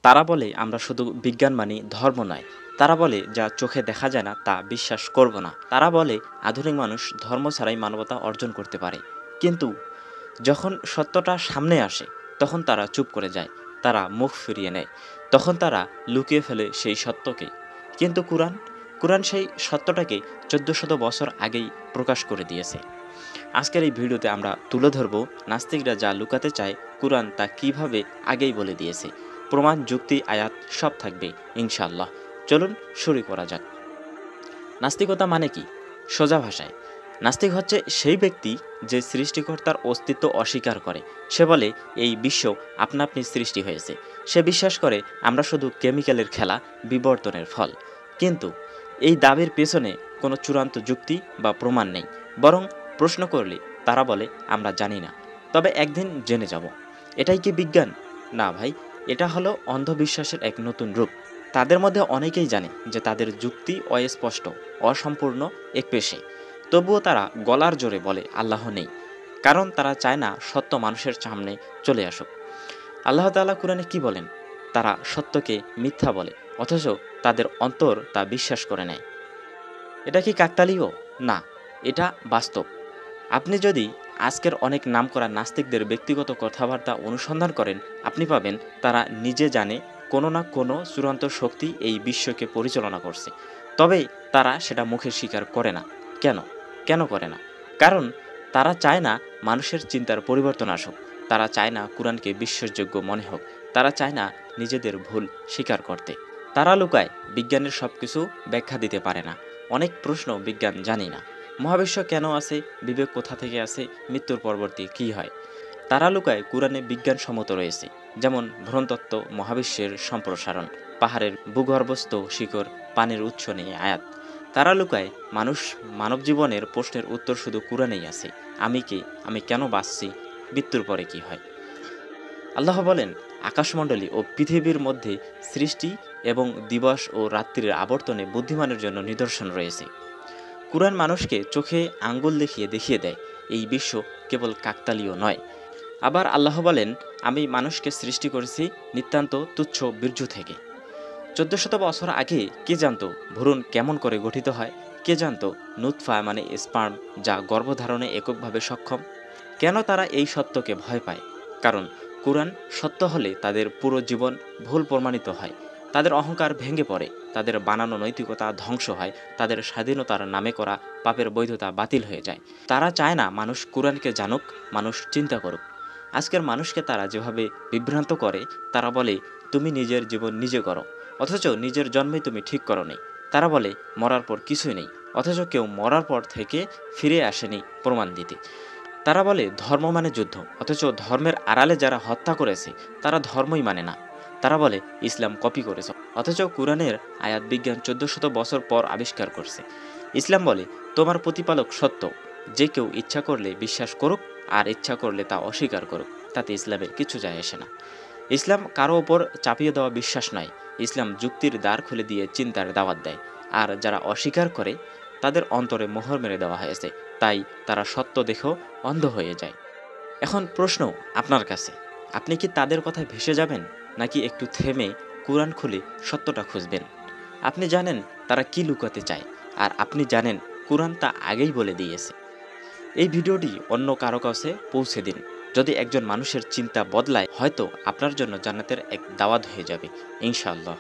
তারা বলে আমরা শুধু বিজ্ঞান মানি, ধর্ম নয়। তারা বলে যা চোখে দেখা যায় না তা বিশ্বাস করব না। তারা বলে আধুনিক মানুষ ধর্ম ছাড়াই মানবতা অর্জন করতে পারে। কিন্তু যখন সত্যটা সামনে আসে তখন তারা চুপ করে যায়, তারা মুখ ফিরিয়ে নেয়, তখন তারা লুকিয়ে ফেলে সেই সত্যকে। কিন্তু কোরআন সেই সত্যটাকে 1400 বছর আগেই প্রকাশ করে দিয়েছে। আজকের এই ভিডিওতে আমরা তুলে ধরব নাস্তিকরা যা লুকাতে চায় কোরআন তা কিভাবে আগেই বলে দিয়েছে। প্রমাণ, যুক্তি, আয়াত সব থাকবে ইনশাআল্লাহ। চলুন শুরু করা যাক। নাস্তিকতা মানে কি? সোজা ভাষায় নাস্তিক হচ্ছে সেই ব্যক্তি যে সৃষ্টিকর্তার অস্তিত্ব অস্বীকার করে। সে বলে এই বিশ্ব আপনা আপনি সৃষ্টি হয়েছে। সে বিশ্বাস করে আমরা শুধু কেমিক্যালের খেলা, বিবর্তনের ফল। কিন্তু এই দাবির পেছনে কোনো চূড়ান্ত যুক্তি বা প্রমাণ নেই। বরং প্রশ্ন করলে তারা বলে আমরা জানি না, তবে একদিন জেনে যাব। এটাই কি বিজ্ঞান? না ভাই, এটা হলো অন্ধবিশ্বাসের এক নতুন রূপ। তাদের মধ্যে অনেকেই জানে যে তাদের যুক্তি অস্পষ্ট, অসম্পূর্ণ, একপেশে। তবুও তারা গলার জোরে বলে আল্লাহ নেই, কারণ তারা চায় না সত্য মানুষের সামনে চলে আসুক। আল্লাহ তাআলা কুরআনে কি বলেন? তারা সত্যকে মিথ্যা বলে, অথচ তাদের অন্তর তা বিশ্বাস করে নেয়। এটা কি কাকতালীয়? না, এটা বাস্তব। আপনি যদি আজকের অনেক নামকরা নাস্তিকদের ব্যক্তিগত কথাবার্তা অনুসন্ধান করেন, আপনি পাবেন তারা নিজে জানে কোনো না কোনো চূড়ান্ত শক্তি এই বিশ্বকে পরিচালনা করছে। তবে তারা সেটা মুখে স্বীকার করে না। কেন? কেন করে না? কারণ তারা চায় না মানুষের চিন্তার পরিবর্তন আসুক। তারা চায় না কুরআনকে বিশ্বাসযোগ্য মনে হোক। তারা চায় না নিজেদের ভুল স্বীকার করতে। তারা লুকায় বিজ্ঞানের সব কিছু ব্যাখ্যা দিতে পারে না। অনেক প্রশ্ন বিজ্ঞান জানি না। মহাবিশ্ব কেন আছে? বিবেক কোথা থেকে আসে? মৃত্যুর পরবর্তী কী হয়? তারা লুকায় কুরআনে বিজ্ঞানসম্মত রয়েছে, যেমন ভ্রূণতত্ত্ব, মহাবিশ্বের সম্প্রসারণ, পাহাড়ের ভূগর্ভস্থ শিকড়, পানির উৎস নিয়ে আয়াত। তারা লুকায় মানব জীবনের প্রশ্নের উত্তর শুধু কুরআনেই আছে। আমি কে? আমি কেন বাঁচছি? মৃত্যুর পরে কি হয়? আল্লাহ বলেন আকাশমণ্ডলী ও পৃথিবীর মধ্যে সৃষ্টি এবং দিবস ও রাত্রির আবর্তনে বুদ্ধিমানের জন্য নিদর্শন রয়েছে। কুরআন মানুষকে চোখে আঙ্গুল দেখিয়ে দেয় এই বিশ্ব কেবল কাকতালীয় নয়। আবার আল্লাহ বলেন আমি মানুষকে সৃষ্টি করেছি নিতান্ত তুচ্ছ বীর্য থেকে। 1400 বছর আগে কে জানতো ভ্রূণ কেমন করে গঠিত হয়? কে জানতো নুতফা মানে স্পার্ম যা গর্ভধারণে এককভাবে সক্ষম? কেন তারা এই সত্যকে ভয় পায়? কারণ কুরআন সত্য হলে তাদের পুরো জীবন ভুল প্রমাণিত হয়। তাদের অহংকার ভেঙে পড়ে, তাদের বানানো নৈতিকতা ধ্বংস হয়, তাদের স্বাধীনতার নামে করা পাপের বৈধতা বাতিল হয়ে যায়। তারা চায় না মানুষ কুরআনকে জানুক, মানুষ চিন্তা করুক। আজকের মানুষকে তারা যেভাবে বিভ্রান্ত করে, তারা বলে তুমি নিজের জীবন নিজে করো, অথচ নিজের জন্মেই তুমি ঠিক করো নি। তারা বলে মরার পর কিছুই নেই, অথচ কেউ মরার পর থেকে ফিরে আসেনি প্রমাণ দিতে। তারা বলে ধর্ম মানে যুদ্ধ, অথচ ধর্মের আড়ালে যারা হত্যা করেছে তারা ধর্মই মানে না। তারা বলে ইসলাম কপি করেছে, অথচ কুরআনের আয়াত বিজ্ঞান 1400 বছর পর আবিষ্কার করছে। ইসলাম বলে তোমার প্রতিপালক সত্য, যে কেউ ইচ্ছা করলে বিশ্বাস করুক আর ইচ্ছা করলে তা অস্বীকার করুক, তাতে ইসলামের কিছু যায় আসে না। ইসলাম কারো ওপর চাপিয়ে দেওয়া বিশ্বাস নয়। ইসলাম যুক্তির দ্বার খুলে দিয়ে চিন্তার দাওয়াত দেয়। আর যারা অস্বীকার করে তাদের অন্তরে মোহর মেরে দেওয়া হয়েছে, তাই তারা সত্য দেখেও অন্ধ হয়ে যায়। এখন প্রশ্ন আপনার কাছে, আপনি কি তাদের কথায় ভেসে যাবেন, নাকি একটু থেমে কুরআন খুলে সত্যটা খুঁজবেন? আপনি জানেন তারা কি লুকাতে চায়, আর আপনি জানেন কুরআন তা আগেই বলে দিয়েছে। এই ভিডিওটি অন্য কারো কাছে পৌঁছে দিন। যদি একজন মানুষের চিন্তা বদলায়, হয়তো আপনার জন্য জান্নাতের এক দাওয়াত হয়ে যাবে ইনশাআল্লাহ।